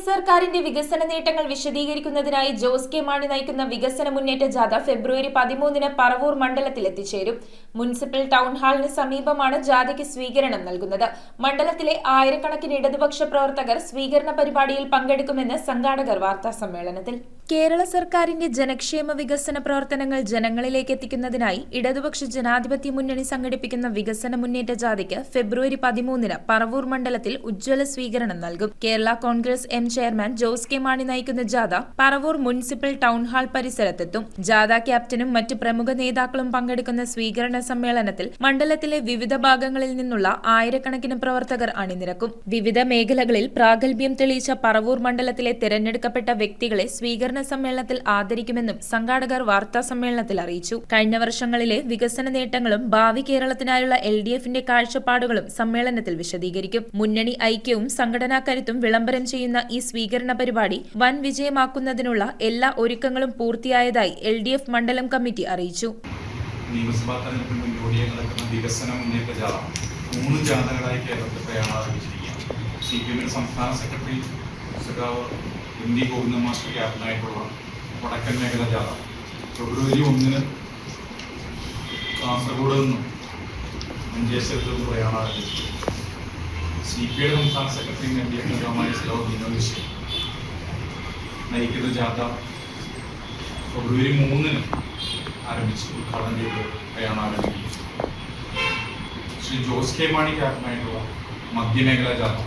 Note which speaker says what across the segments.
Speaker 1: സർക്കാരിന്റെ വികസന നേട്ടങ്ങൾ വിശദീകരിക്കുന്നതിനായി ജോസ് കെ മാണി നയിക്കുന്ന വികസന മുന്നേറ്റ ജാഥ ഫെബ്രുവരി 13-ന് പറവൂർ മണ്ഡലത്തിൽ എത്തിച്ചേരും. മുനിസിപ്പൽ ടൗൺ ഹാളിന് സമീപമാണ് ജാഥയ്ക്ക് സ്വീകരണം നൽകുന്നത്. മണ്ഡലത്തിലെ ആയിരക്കണക്കിന് ഇടതുപക്ഷ പ്രവർത്തകർ സ്വീകരണ പരിപാടിയിൽ പങ്കെടുക്കുമെന്ന് സംഘാടകർ വാർത്താസമ്മേളനത്തിൽ. കേരള സർക്കാരിന്റെ ജനക്ഷേമ വികസന പ്രവർത്തനങ്ങൾ ജനങ്ങളിലേക്ക് എത്തിക്കുന്നതിനായി ഇടതുപക്ഷ ജനാധിപത്യ മുന്നണി സംഘടിപ്പിക്കുന്ന വികസന മുന്നേറ്റ ജാഥയ്ക്ക് ഫെബ്രുവരി 13-ന് പറവൂർ മണ്ഡലത്തിൽ ഉജ്ജ്വല സ്വീകരണം നൽകും. Kerala Congress M chairman Jose K Mani നയിക്കുന്ന ജാഥ പറവൂർ മുനിസിപ്പൽ ടൗൺ ഹാൾ പരിസരത്തെത്തും. ജാഥ ക്യാപ്റ്റനും മറ്റ് പ്രമുഖ നേതാക്കളും പങ്കെടുക്കുന്ന സ്വീകരണ സമ്മേളനത്തിൽ മണ്ഡലത്തിലെ വിവിധ ഭാഗങ്ങളിൽ നിന്നുള്ള ആയിരക്കണക്കിന് പ്രവർത്തകർ അണിനിരക്കും. വിവിധ മേഖലകളിൽ പ്രാഗൽഭ്യം തെളിയിച്ച പറവൂർ മണ്ഡലത്തിലെ തിരഞ്ഞെടുക്കപ്പെട്ട വ്യക്തികളെ സ്വീകരണ സമ്മേളനത്തിൽ ആദരിക്കുമെന്നും സംഘാടകർ വാർത്താ സമ്മേളനത്തിൽ അറിയിച്ചു. കഴിഞ്ഞ വർഷങ്ങളിലെ വികസന നേട്ടങ്ങളും ഭാവി കേരളത്തിനായുള്ള LDFന്റെ കാഴ്ചപ്പാടുകളും സമ്മേളനത്തിൽ വിശദീകരിക്കും. മുന്നണി ഐക്യവും സംഘടനാ കരുത്തും വിളംബരം ചെയ്യുന്ന ഈ സ്വീകരണ പരിപാടി വൻ വിജയമാക്കുന്നതിനുള്ള എല്ലാ ഒരുക്കങ്ങളും പൂർത്തിയായതായി LDF മണ്ഡലം കമ്മിറ്റി അറിയിച്ചു.
Speaker 2: നിയമസഭാ തെരഞ്ഞെടുപ്പിന് മുന്നോടിയായി നടക്കുന്ന വികസന മുന്നേറ്റ ജാഥ 3 ജാഥകളായി കേരളത്തിൽ പ്രയാണം ആരംഭിച്ചിരിക്കുകയാണ്. CPM സംസ്ഥാന സെക്രട്ടറി സഖാവ് MD ഗോവിന്ദൻ മാസ്റ്റർ ക്യാപ്റ്റനായിട്ടുള്ള വടക്കൻ മേഖല ജാഥ ഫെബ്രുവരി 1-ന് കാസർഗോഡ് നിന്നും മഞ്ചേശ്വരത്തിൽ നിന്ന് പ്രയാണം ആരംഭിച്ചു. CPM സംസ്ഥാന സെക്രട്ടറി LDF നേതാവുമായ സഖാവ് ദിനോഷ് നയിക്കുന്ന ജാഥ ഫെബ്രുവരി 3-ന് ആരംഭിച്ചു ഉദ്ഘാടനം ചെയ്ത് പ്രയാണം ആരംഭിക്കും. ശ്രീ ജോസ് കെ മാണി ക്യാപ്റ്റനായിട്ടുള്ള മധ്യമേഖലാ ജാഥ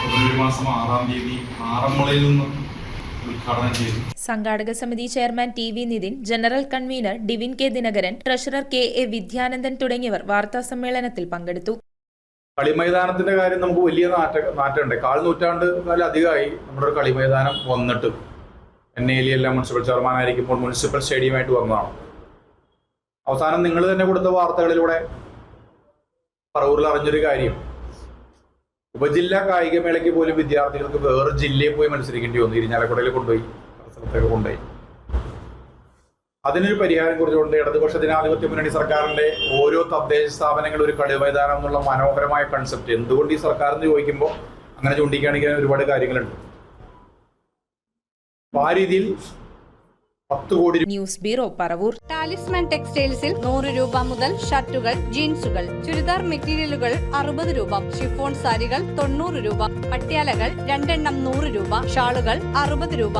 Speaker 2: ഫെബ്രുവരി മാസം 6-ാം തീയതി ആറന്മുളയിൽ നിന്ന് ഉദ്ഘാടനം ചെയ്തു.
Speaker 1: സംഘാടക സമിതി chairman TV Nithin, general convener Divin K Dinakaran, treasurer KA Vidyanandan തുടങ്ങിയവർ വാർത്താ സമ്മേളനത്തിൽ പങ്കെടുത്തു.
Speaker 3: കളിമൈതാനത്തിന്റെ കാര്യം നമുക്ക് വലിയ നാറ്റമുണ്ട്. 1/4 നൂറ്റാണ്ട് അധികമായി നമ്മുടെ ഒരു കളിമൈതാനം വന്നിട്ട്. NALA എല്ലാം മുനിസിപ്പൽ ചെയർമാനായിരിക്കുമ്പോൾ മുനിസിപ്പൽ സ്റ്റേഡിയമായിട്ട് വന്നതാണ്. അവസാനം നിങ്ങൾ തന്നെ കൊടുത്ത വാർത്തകളിലൂടെ പറവൂരിൽ അറിഞ്ഞൊരു കാര്യം, ഉപജില്ലാ കായികമേളയ്ക്ക് പോലും വിദ്യാർത്ഥികൾക്ക് വേറെ ജില്ലയിൽ പോയി മത്സരിക്കേണ്ടി വന്നു. ഇരിഞ്ഞാലക്കുടയിൽ കൊണ്ടുപോയി, സ്ഥലത്തൊക്കെ കൊണ്ടുപോയി. അതിനൊരു പരിഹാരം കുറിച്ചുകൊണ്ട് ഇടതുപക്ഷ ജനാധിപത്യ മുന്നണി സർക്കാരിന്റെ ഓരോ തദ്ദേശ സ്ഥാപനങ്ങൾ ഒരു കളിമൈതാനം എന്നുള്ള മനോഹരമായ കൺസെപ്റ്റ് എന്തുകൊണ്ട് ഈ സർക്കാരിന് ചോദിക്കുമ്പോൾ അങ്ങനെ ചൂണ്ടിക്കാണിക്കാൻ ഒരുപാട് കാര്യങ്ങളുണ്ട്. ആ രീതിയിൽ 10 കോടി.
Speaker 1: News bureau, Paravur.
Speaker 4: ടാലിസ്മാൻ ടെക്സ്റ്റൈൽസിൽ 100 രൂപ മുതൽ ഷർട്ടുകൾ, ജീൻസുകൾ, ചുരിദാർ മെറ്റീരിയലുകൾ 60 രൂപ, ഷിഫോൺ സാരികൾ 90 രൂപ, പട്യാലകൾ 2 എണ്ണം 100 രൂപ, ഷാളുകൾ 60 രൂപ.